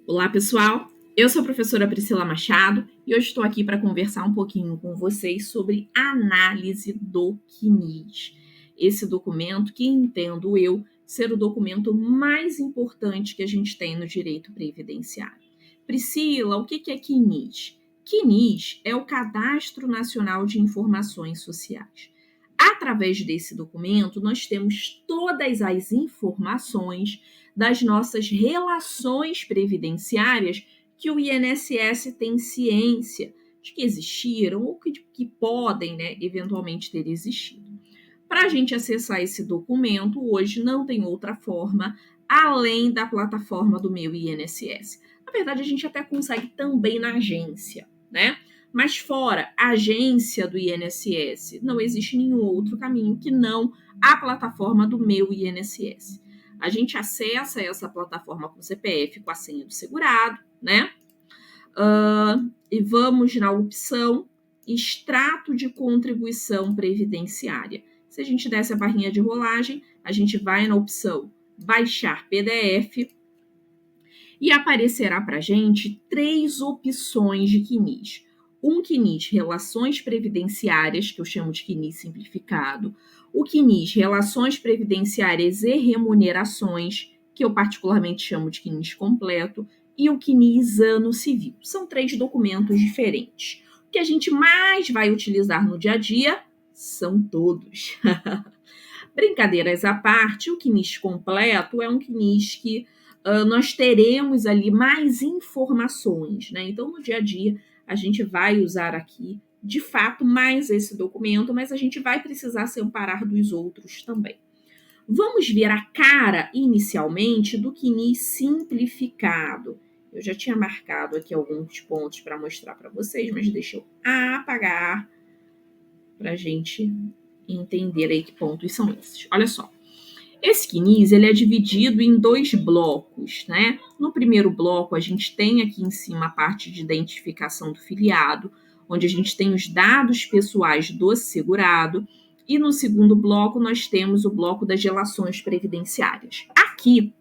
Olá, pessoal! Eu sou a professora Priscila Machado e hoje estou aqui para conversar um pouquinho com vocês sobre análise do CNIS. Esse documento que entendo eu ser o documento mais importante que a gente tem no direito previdenciário. Priscila, o que é CNIS? CNIS é o Cadastro Nacional de Informações Sociais. Através desse documento, nós temos todas as informações das nossas relações previdenciárias que o INSS tem ciência de que existiram ou que podem, eventualmente ter existido. Para a gente acessar esse documento, hoje não tem outra forma além da plataforma do meu INSS. Na verdade, a gente até consegue também na agência, né? Mas fora a agência do INSS, não existe nenhum outro caminho que não a plataforma do meu INSS. A gente acessa essa plataforma com o CPF, com a senha do segurado, né? E vamos na opção extrato de contribuição previdenciária. Se a gente desce a barrinha de rolagem, a gente vai na opção baixar PDF e aparecerá para a gente 3 opções de CNIS. Um CNIS Relações Previdenciárias, que eu chamo de CNIS simplificado, o CNIS Relações Previdenciárias e Remunerações, que eu particularmente chamo de CNIS completo, e o CNIS Ano Civil. São 3 documentos diferentes. O que a gente mais vai utilizar no dia a dia são todos. Brincadeiras à parte, o CNIS completo é um CNIS que nós teremos ali mais informações, né? Então, no dia a dia, a gente vai usar aqui, de fato, mais esse documento, mas a gente vai precisar se amparar dos outros também. Vamos ver a cara, inicialmente, do CNIS simplificado. Eu já tinha marcado aqui alguns pontos para mostrar para vocês, mas deixa eu apagar para a gente entender aí que pontos são esses. Olha só. Esse CNIS ele é dividido em 2 blocos, né? No primeiro bloco, a gente tem aqui em cima a parte de identificação do filiado, onde a gente tem os dados pessoais do segurado, e no segundo bloco, nós temos o bloco das relações previdenciárias. Aqui,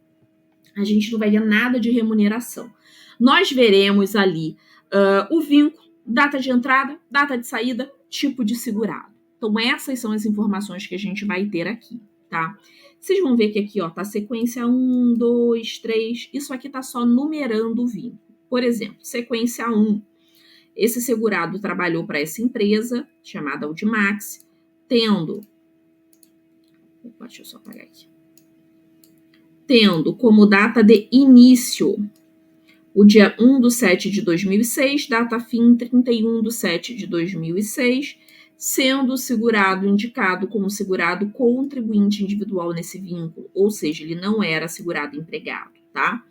a gente não vai ver nada de remuneração. Nós veremos ali o vínculo, data de entrada, data de saída, tipo de segurado. Então, essas são as informações que a gente vai ter aqui, tá? Vocês vão ver que aqui, ó, tá sequência 1, 2, 3. Isso aqui tá só numerando o vínculo. Por exemplo, sequência 1. Esse segurado trabalhou para essa empresa, chamada Audimax, tendo... Opa, deixa eu só apagar aqui. Tendo como data de início o dia 1/7 de 2006, data fim 31/7 de 2006, sendo o segurado indicado como segurado contribuinte individual nesse vínculo, ou seja, ele não era segurado empregado, tá?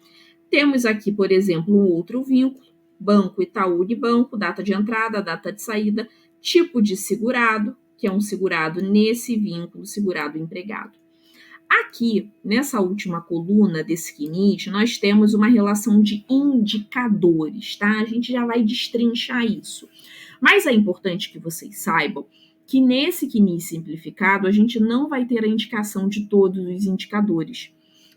Temos aqui, por exemplo, um outro vínculo, Banco Itaú Unibanco, data de entrada, data de saída, tipo de segurado, que é um segurado nesse vínculo, segurado empregado. Aqui, nessa última coluna desse CNIS, nós temos uma relação de indicadores, tá? A gente já vai destrinchar isso. Mas é importante que vocês saibam que nesse CNIS simplificado, a gente não vai ter a indicação de todos os indicadores.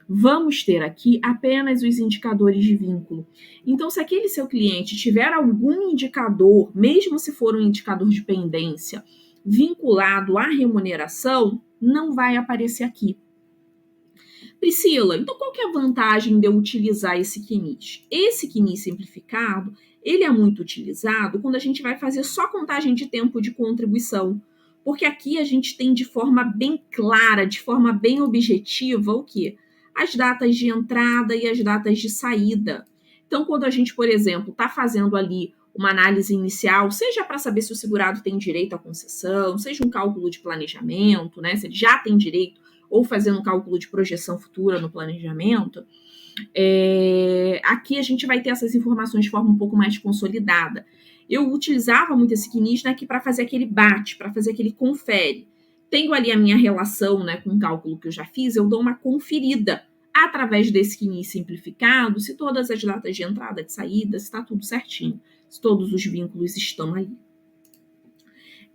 Vamos ter aqui apenas os indicadores de vínculo. Então, se aquele seu cliente tiver algum indicador, mesmo se for um indicador de pendência, vinculado à remuneração, não vai aparecer aqui. Priscila, então qual que é a vantagem de eu utilizar esse CNIS? Esse CNIS simplificado, ele é muito utilizado quando a gente vai fazer só contagem de tempo de contribuição, porque aqui a gente tem de forma bem clara, de forma bem objetiva, o quê? As datas de entrada e as datas de saída. Então, quando a gente, por exemplo, está fazendo ali uma análise inicial, seja para saber se o segurado tem direito à concessão, seja um cálculo de planejamento, né? Se ele já tem direito, ou fazendo um cálculo de projeção futura no planejamento, aqui a gente vai ter essas informações de forma um pouco mais consolidada. Eu utilizava muito esse CNIS, né, para fazer aquele bate, para fazer aquele confere. Tenho ali a minha relação, né, com o cálculo que eu já fiz, eu dou uma conferida através desse CNIS simplificado, se todas as datas de entrada, de saída, se está tudo certinho, se todos os vínculos estão ali.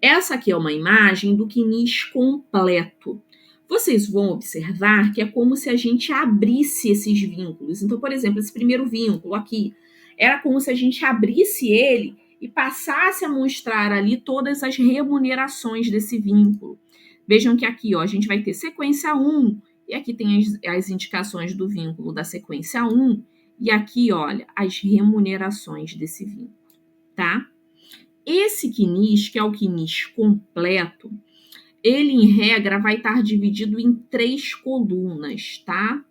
Essa aqui é uma imagem do CNIS completo. Vocês vão observar que é como se a gente abrisse esses vínculos. Então, por exemplo, esse primeiro vínculo aqui, era como se a gente abrisse ele e passasse a mostrar ali todas as remunerações desse vínculo. Vejam que aqui, ó, a gente vai ter sequência 1, e aqui tem as indicações do vínculo da sequência 1, e aqui, olha, as remunerações desse vínculo, tá? Esse CNIS, que é o CNIS completo, ele, em regra, vai estar dividido em 3 colunas, tá?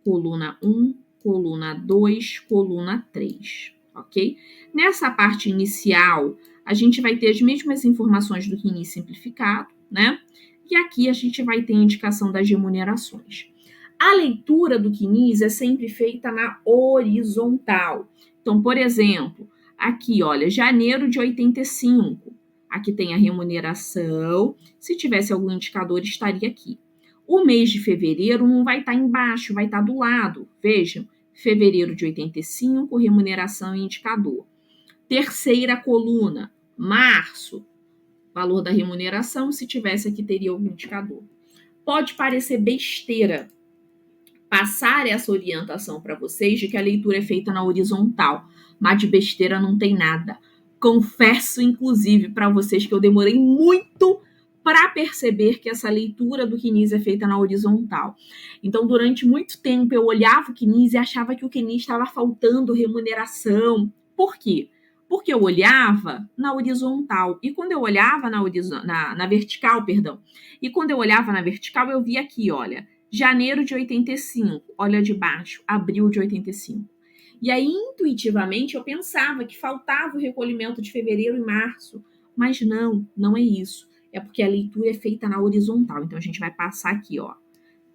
Coluna 1, coluna 2, coluna 3, ok? Nessa parte inicial, a gente vai ter as mesmas informações do CNIS simplificado, né? E aqui a gente vai ter a indicação das remunerações. A leitura do CNIS é sempre feita na horizontal. Então, por exemplo, aqui, olha, janeiro de 85. Aqui tem a remuneração. Se tivesse algum indicador, estaria aqui. O mês de fevereiro não vai estar embaixo, vai estar do lado. Vejam, fevereiro de 85, remuneração e indicador. Terceira coluna, março, valor da remuneração. Se tivesse aqui, teria algum indicador. Pode parecer besteira passar essa orientação para vocês de que a leitura é feita na horizontal, mas de besteira não tem nada. Confesso, inclusive, para vocês que eu demorei muito para perceber que essa leitura do CNIS é feita na horizontal. Então, durante muito tempo, eu olhava o CNIS e achava que o CNIS estava faltando remuneração. Por quê? Porque eu olhava na horizontal. E quando eu olhava na vertical, e quando eu olhava na vertical, eu via aqui, olha, janeiro de 85, olha de baixo, abril de 85. E aí, intuitivamente, eu pensava que faltava o recolhimento de fevereiro e março. Mas não é isso. É porque a leitura é feita na horizontal. Então, a gente vai passar aqui, ó,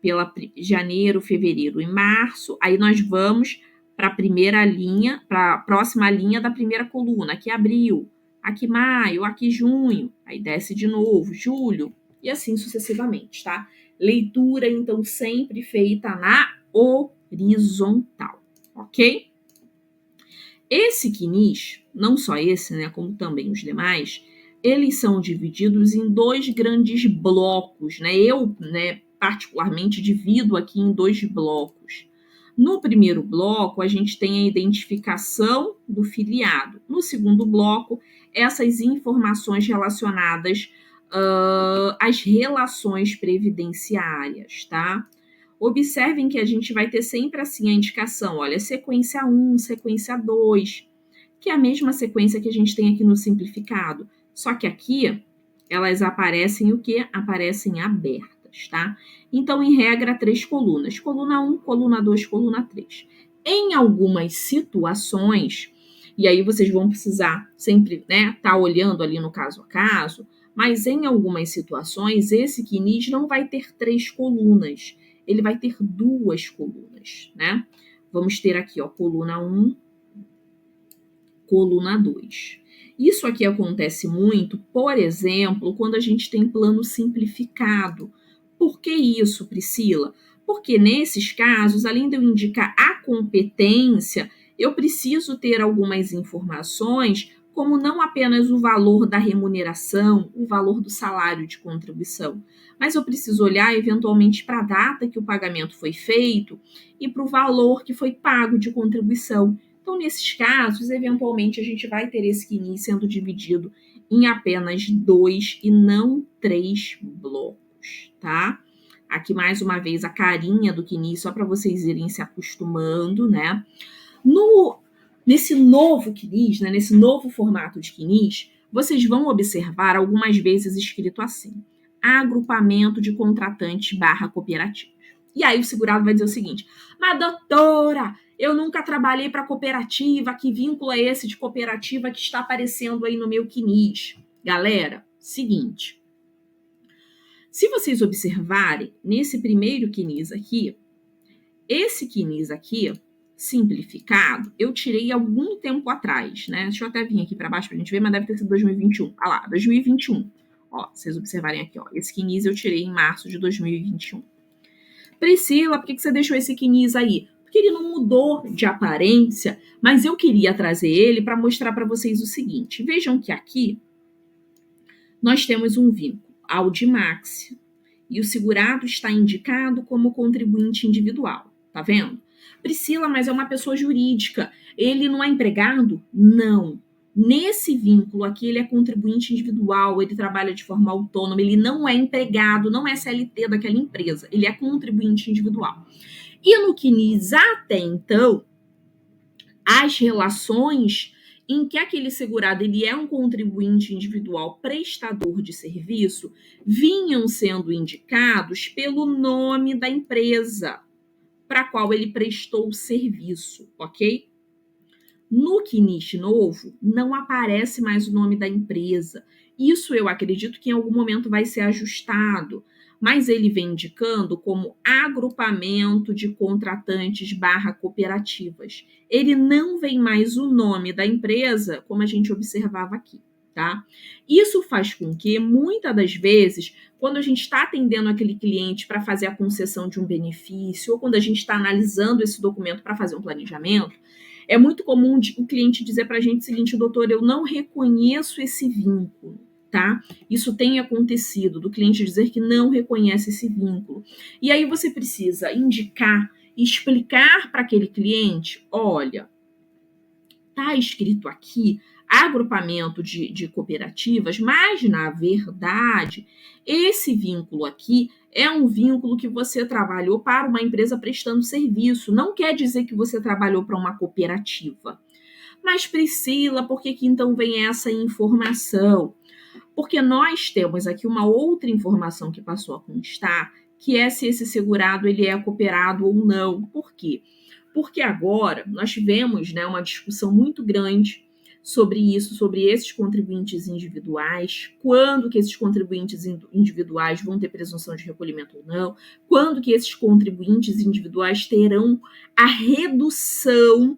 pela janeiro, fevereiro e março. Aí, nós vamos para a primeira linha, para a próxima linha da primeira coluna. Aqui abril, aqui maio, aqui junho. Aí, desce de novo, julho. E assim sucessivamente, tá? Leitura, então, sempre feita na horizontal, ok? Esse CNIS, não só esse, né, como também os demais, eles são divididos em 2 grandes blocos, né? Eu, né, particularmente, divido aqui em 2 blocos. No primeiro bloco, a gente tem a identificação do filiado. No segundo bloco, essas informações relacionadas às relações previdenciárias, tá? Observem que a gente vai ter sempre assim a indicação, olha, sequência 1, sequência 2, que é a mesma sequência que a gente tem aqui no simplificado, só que aqui elas aparecem o quê? Aparecem abertas, tá? Então, em regra, 3 colunas, coluna 1, coluna 2, coluna 3. Em algumas situações, e aí vocês vão precisar sempre, né, tá olhando ali no caso a caso, mas em algumas situações, esse CNIS não vai ter 3 colunas, ele vai ter 2 colunas, né? Vamos ter aqui, ó, coluna 1, coluna 2. Isso aqui acontece muito, por exemplo, quando a gente tem plano simplificado. Por que isso, Priscila? Porque nesses casos, além de eu indicar a competência, eu preciso ter algumas informações, como não apenas o valor da remuneração, o valor do salário de contribuição, mas eu preciso olhar eventualmente para a data que o pagamento foi feito e para o valor que foi pago de contribuição. Então, nesses casos, eventualmente, a gente vai ter esse CNIS sendo dividido em apenas 2 e não 3 blocos, tá? Aqui, mais uma vez, a carinha do CNIS, só para vocês irem se acostumando, né? Nesse novo CNIS, né, nesse novo formato de CNIS, vocês vão observar algumas vezes escrito assim, agrupamento de contratantes / cooperativa. E aí o segurado vai dizer o seguinte, mas doutora, eu nunca trabalhei para cooperativa, que vínculo é esse de cooperativa que está aparecendo aí no meu CNIS? Galera, seguinte, se vocês observarem, nesse primeiro CNIS aqui, esse CNIS aqui, simplificado, eu tirei algum tempo atrás, né? Deixa eu até vir aqui para baixo para a gente ver, mas deve ter sido 2021. Ah lá, 2021. Ó, vocês observarem aqui, ó, esse CNIS eu tirei em março de 2021. Priscila, por que você deixou esse CNIS aí? Porque ele não mudou de aparência, mas eu queria trazer ele para mostrar para vocês o seguinte. Vejam que aqui nós temos um vínculo Audimax e o segurado está indicado como contribuinte individual. Tá vendo? Priscila, mas é uma pessoa jurídica. Ele não é empregado? Não. Nesse vínculo aqui, ele é contribuinte individual, ele trabalha de forma autônoma, ele não é empregado, não é CLT daquela empresa, ele é contribuinte individual. E no CNIS, até então, as relações em que aquele segurado ele é um contribuinte individual prestador de serviço vinham sendo indicados pelo nome da empresa para a qual ele prestou o serviço, ok? No CNIS novo, não aparece mais o nome da empresa. Isso eu acredito que em algum momento vai ser ajustado, mas ele vem indicando como agrupamento de contratantes barra cooperativas. Ele não vem mais o nome da empresa, como a gente observava aqui, tá? Isso faz com que, muitas das vezes, quando a gente está atendendo aquele cliente para fazer a concessão de um benefício, ou quando a gente está analisando esse documento para fazer um planejamento, é muito comum o cliente dizer para a gente o seguinte: doutor, eu não reconheço esse vínculo, tá? Isso tem acontecido, do cliente dizer que não reconhece esse vínculo. E aí você precisa indicar, explicar para aquele cliente: olha, tá escrito aqui agrupamento de cooperativas, mas, na verdade, esse vínculo aqui é um vínculo que você trabalhou para uma empresa prestando serviço. Não quer dizer que você trabalhou para uma cooperativa. Mas, Priscila, por que então vem essa informação? Porque nós temos aqui uma outra informação que passou a constar, que é se esse segurado ele é cooperado ou não. Por quê? Porque agora nós tivemos, né, uma discussão muito grande sobre isso, sobre esses contribuintes individuais, quando que esses contribuintes individuais vão ter presunção de recolhimento ou não, quando que esses contribuintes individuais terão a redução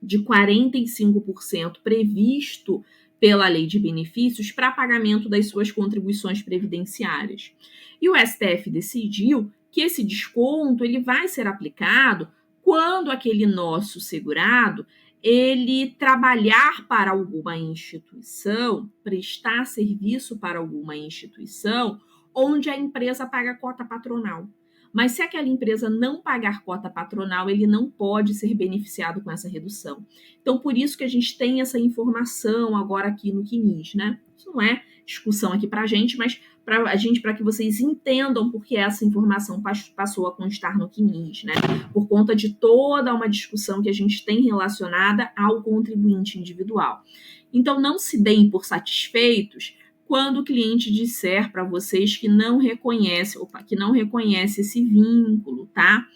de 45% previsto pela Lei de Benefícios para pagamento das suas contribuições previdenciárias. E o STF decidiu que esse desconto ele vai ser aplicado quando aquele nosso segurado ele trabalhar para alguma instituição, prestar serviço para alguma instituição onde a empresa paga cota patronal. Mas se aquela empresa não pagar cota patronal, ele não pode ser beneficiado com essa redução. Então, por isso que a gente tem essa informação agora aqui no CNIS, né? Isso não é discussão aqui para a gente, mas para que vocês entendam por que essa informação passou a constar no CNIS, né? Por conta de toda uma discussão que a gente tem relacionada ao contribuinte individual. Então, não se deem por satisfeitos quando o cliente disser para vocês que não reconhece esse vínculo, tá?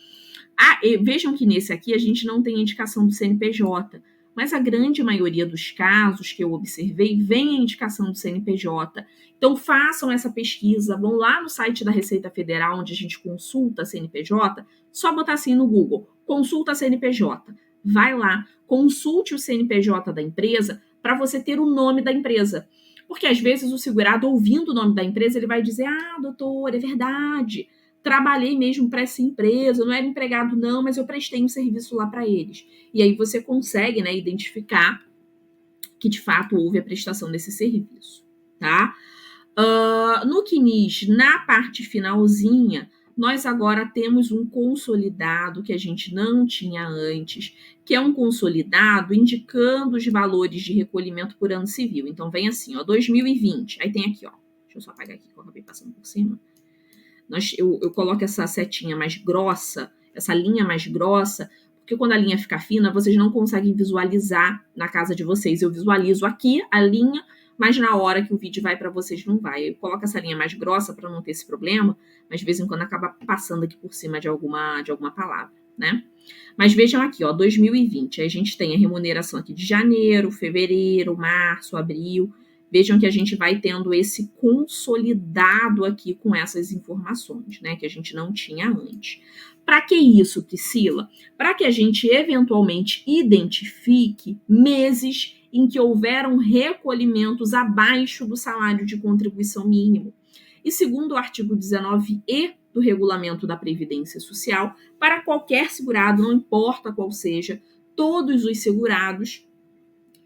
Vejam que nesse aqui a gente não tem indicação do CNPJ, mas a grande maioria dos casos que eu observei vem a indicação do CNPJ. Então façam essa pesquisa, vão lá no site da Receita Federal, onde a gente consulta CNPJ, só botar assim no Google, consulta CNPJ. Vai lá, consulte o CNPJ da empresa para você ter o nome da empresa. Porque às vezes o segurado, ouvindo o nome da empresa, ele vai dizer: ah, doutor, é verdade, trabalhei mesmo para essa empresa, não era empregado não, mas eu prestei um serviço lá para eles. E aí você consegue, né, identificar que de fato houve a prestação desse serviço, tá? No CNIS, na parte finalzinha, nós agora temos um consolidado que a gente não tinha antes, que é um consolidado indicando os valores de recolhimento por ano civil. Então, vem assim, ó, 2020. Aí tem aqui, ó. Deixa eu só apagar aqui que eu acabei passando por cima. Eu coloco essa setinha mais grossa, essa linha mais grossa, porque quando a linha fica fina, vocês não conseguem visualizar na casa de vocês. Eu visualizo aqui a linha, mas na hora que o vídeo vai para vocês não vai. Eu coloco essa linha mais grossa para não ter esse problema, mas de vez em quando acaba passando aqui por cima de alguma palavra, né? Mas vejam aqui, ó, 2020. Aí a gente tem a remuneração aqui de janeiro, fevereiro, março, abril. Vejam que a gente vai tendo esse consolidado aqui com essas informações, né? Que a gente não tinha antes. Para que isso, Priscila? Para que a gente eventualmente identifique meses em que houveram recolhimentos abaixo do salário de contribuição mínimo. E segundo o artigo 19E do Regulamento da Previdência Social, para qualquer segurado, não importa qual seja, todos os segurados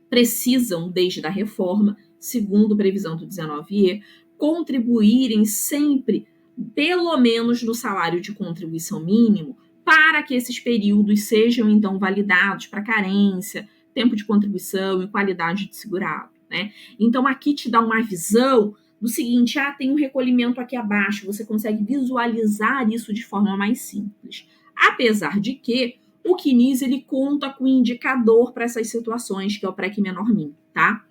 precisam, desde a reforma, segundo previsão do 19E, contribuírem sempre pelo menos no salário de contribuição mínimo, para que esses períodos sejam, então, validados para carência, tempo de contribuição e qualidade de segurado, né? Então, aqui te dá uma visão do seguinte, tem um recolhimento aqui abaixo, você consegue visualizar isso de forma mais simples. Apesar de que o CNIS, ele conta com um indicador para essas situações, que é o PREC menor min, tá?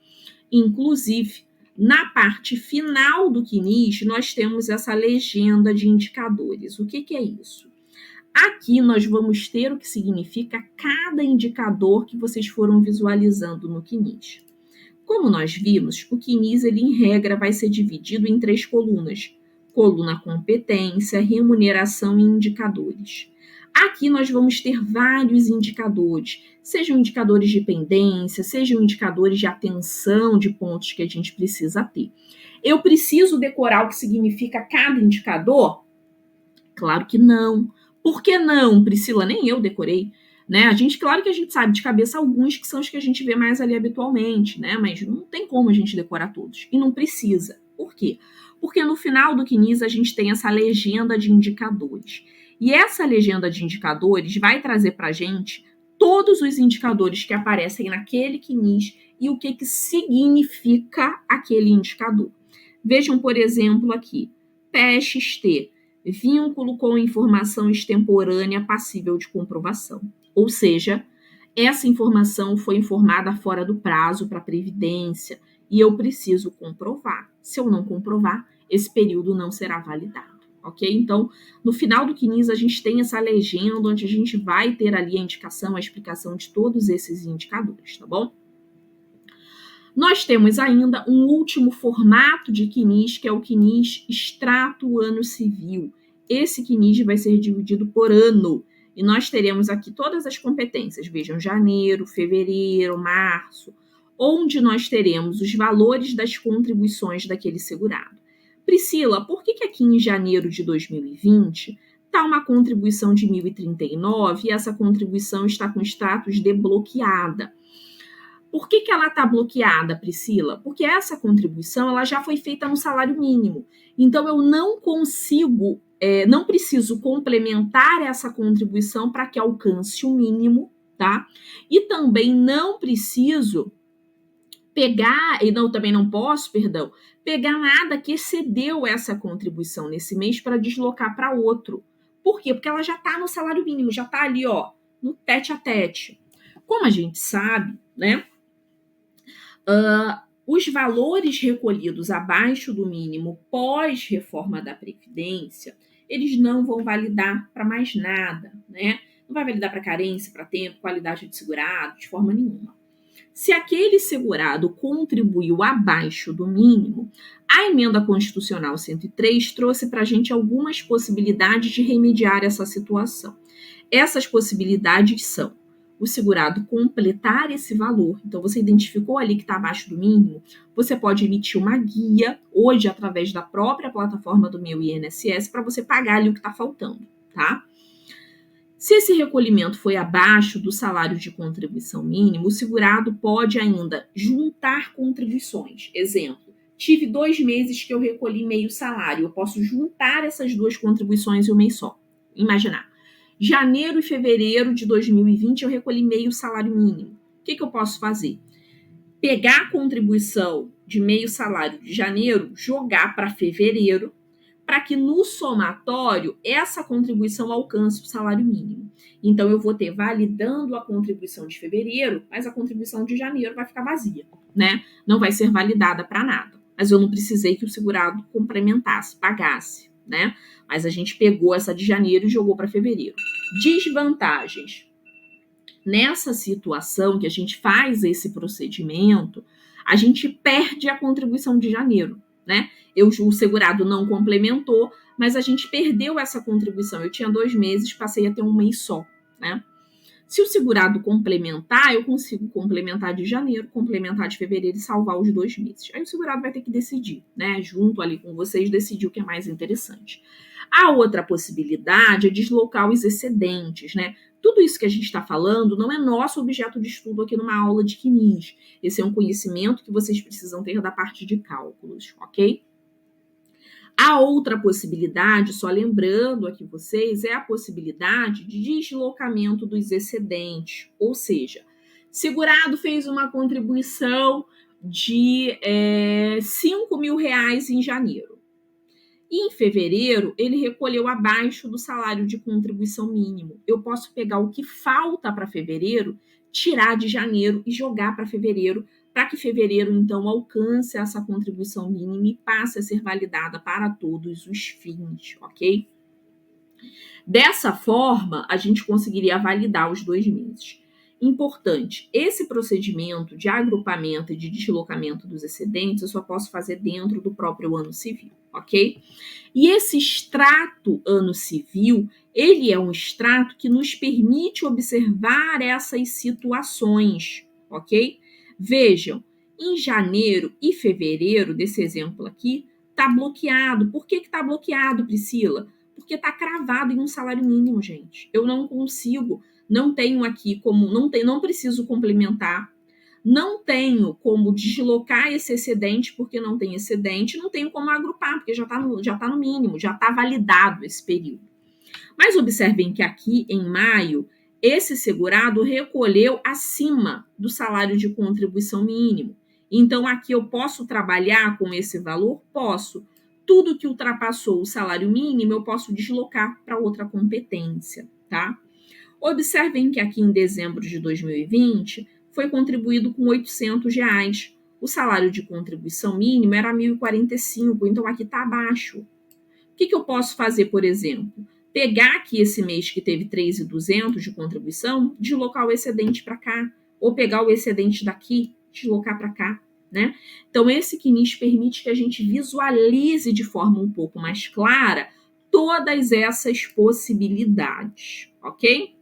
Inclusive, na parte final do CNIS, nós temos essa legenda de indicadores. O que é isso? Aqui nós vamos ter o que significa cada indicador que vocês foram visualizando no CNIS. Como nós vimos, o CNIS, ele, em regra, vai ser dividido em 3 colunas. Coluna competência, remuneração e indicadores. Aqui nós vamos ter vários indicadores, sejam indicadores de pendência, sejam indicadores de atenção de pontos que a gente precisa ter. Eu preciso decorar o que significa cada indicador? Claro que não. Por que não, Priscila? Nem eu decorei. Né? Claro que a gente sabe de cabeça alguns que são os que a gente vê mais ali habitualmente, né? Mas não tem como a gente decorar todos. E não precisa. Por quê? Porque no final do CNIS a gente tem essa legenda de indicadores. E essa legenda de indicadores vai trazer para a gente todos os indicadores que aparecem naquele CNIS e o que significa aquele indicador. Vejam, por exemplo, aqui, PST, vínculo com informação extemporânea passível de comprovação. Ou seja, essa informação foi informada fora do prazo para a Previdência e eu preciso comprovar. Se eu não comprovar, esse período não será validado, ok? Então, no final do CNIS, a gente tem essa legenda onde a gente vai ter ali a indicação, a explicação de todos esses indicadores, tá bom? Nós temos ainda um último formato de CNIS, que é o CNIS extrato ano civil. Esse CNIS vai ser dividido por ano. E nós teremos aqui todas as competências. Vejam, janeiro, fevereiro, março, onde nós teremos os valores das contribuições daquele segurado. Priscila, por que aqui em janeiro de 2020 está uma contribuição de 1.039 e essa contribuição está com status desbloqueada? Por que ela está bloqueada, Priscila? Porque essa contribuição ela já foi feita no salário mínimo. Então, eu não consigo, não preciso complementar essa contribuição para que alcance o mínimo, tá? E também não preciso também não posso, pegar nada que excedeu essa contribuição nesse mês para deslocar para outro. Por quê? Porque ela já está no salário mínimo, já está ali, ó, no tete a tete. Como a gente sabe, né? Os valores recolhidos abaixo do mínimo pós-reforma da Previdência, eles não vão validar para mais nada, né? Não vai validar para carência, para tempo, qualidade de segurado, de forma nenhuma. Se aquele segurado contribuiu abaixo do mínimo, a Emenda Constitucional 103 trouxe para a gente algumas possibilidades de remediar essa situação. Essas possibilidades são o segurado completar esse valor. Então, você identificou ali que está abaixo do mínimo, você pode emitir uma guia, hoje, através da própria plataforma do Meu INSS, para você pagar ali o que está faltando, tá? Se esse recolhimento foi abaixo do salário de contribuição mínimo, o segurado pode ainda juntar contribuições. Exemplo, tive 2 meses que eu recolhi meio salário, eu posso juntar essas 2 contribuições em um mês só. Imaginar. Janeiro e fevereiro de 2020 eu recolhi meio salário mínimo. O que eu posso fazer? Pegar a contribuição de meio salário de janeiro, jogar para fevereiro, para que no somatório essa contribuição alcance o salário mínimo. Então, eu vou ter validando a contribuição de fevereiro, mas a contribuição de janeiro vai ficar vazia, né? Não vai ser validada para nada. Mas eu não precisei que o segurado complementasse, pagasse, né? Mas a gente pegou essa de janeiro e jogou para fevereiro. Desvantagens. Nessa situação que a gente faz esse procedimento, a gente perde a contribuição de janeiro, né? O segurado não complementou, mas a gente perdeu essa contribuição. Eu tinha 2 meses, passei a ter um mês só, né? Se o segurado complementar, eu consigo complementar de janeiro, complementar de fevereiro e salvar os 2 meses. Aí o segurado vai ter que decidir, né? Junto ali com vocês, decidir o que é mais interessante. A outra possibilidade é deslocar os excedentes, né? Tudo isso que a gente está falando não é nosso objeto de estudo aqui numa aula de CNIS. Esse é um conhecimento que vocês precisam ter da parte de cálculos, ok? A outra possibilidade, só lembrando aqui vocês, é a possibilidade de deslocamento dos excedentes, ou seja, segurado fez uma contribuição de R$ 5.000 em janeiro. E em fevereiro, ele recolheu abaixo do salário de contribuição mínimo. Eu posso pegar o que falta para fevereiro, tirar de janeiro e jogar para fevereiro, para que fevereiro, então, alcance essa contribuição mínima e passe a ser validada para todos os fins, ok? Dessa forma, a gente conseguiria validar os 2 meses. Importante, esse procedimento de agrupamento e de deslocamento dos excedentes eu só posso fazer dentro do próprio ano civil, ok? E esse extrato ano civil, ele é um extrato que nos permite observar essas situações, ok? Vejam, em janeiro e fevereiro, desse exemplo aqui, está bloqueado. Por que está bloqueado, Priscila? Porque está cravado em um salário mínimo, gente. Eu não consigo, não tenho aqui como, não preciso complementar, não tenho como deslocar esse excedente porque não tem excedente, não tenho como agrupar, porque já tá no mínimo, já está validado esse período. Mas observem que aqui em maio, esse segurado recolheu acima do salário de contribuição mínimo. Então, aqui eu posso trabalhar com esse valor? Posso. Tudo que ultrapassou o salário mínimo, eu posso deslocar para outra competência, tá? Observem que aqui em dezembro de 2020 foi contribuído com R$ 800. O salário de contribuição mínima era 1.045, então aqui está abaixo. O que eu posso fazer, por exemplo? Pegar aqui esse mês que teve 3.200 de contribuição, deslocar o excedente para cá, ou pegar o excedente daqui, deslocar para cá, né? Então, esse CNIS permite que a gente visualize de forma um pouco mais clara todas essas possibilidades, ok?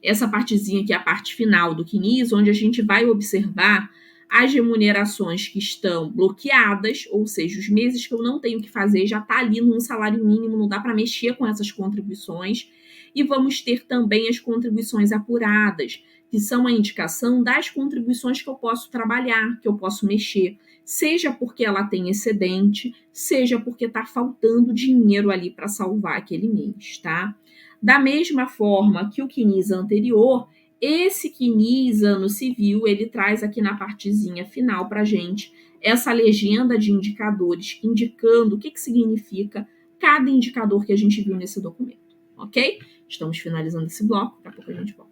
Essa partezinha aqui é a parte final do CNIS, onde a gente vai observar as remunerações que estão bloqueadas, ou seja, os meses que eu não tenho que fazer, já está ali num salário mínimo, não dá para mexer com essas contribuições. E vamos ter também as contribuições apuradas, que são a indicação das contribuições que eu posso trabalhar, que eu posso mexer, seja porque ela tem excedente, seja porque está faltando dinheiro ali para salvar aquele mês, tá? Da mesma forma que o CNIS anterior, esse CNIS ano civil, ele traz aqui na partezinha final para a gente essa legenda de indicadores, indicando o que significa cada indicador que a gente viu nesse documento, ok? Estamos finalizando esse bloco, daqui a pouco a gente volta.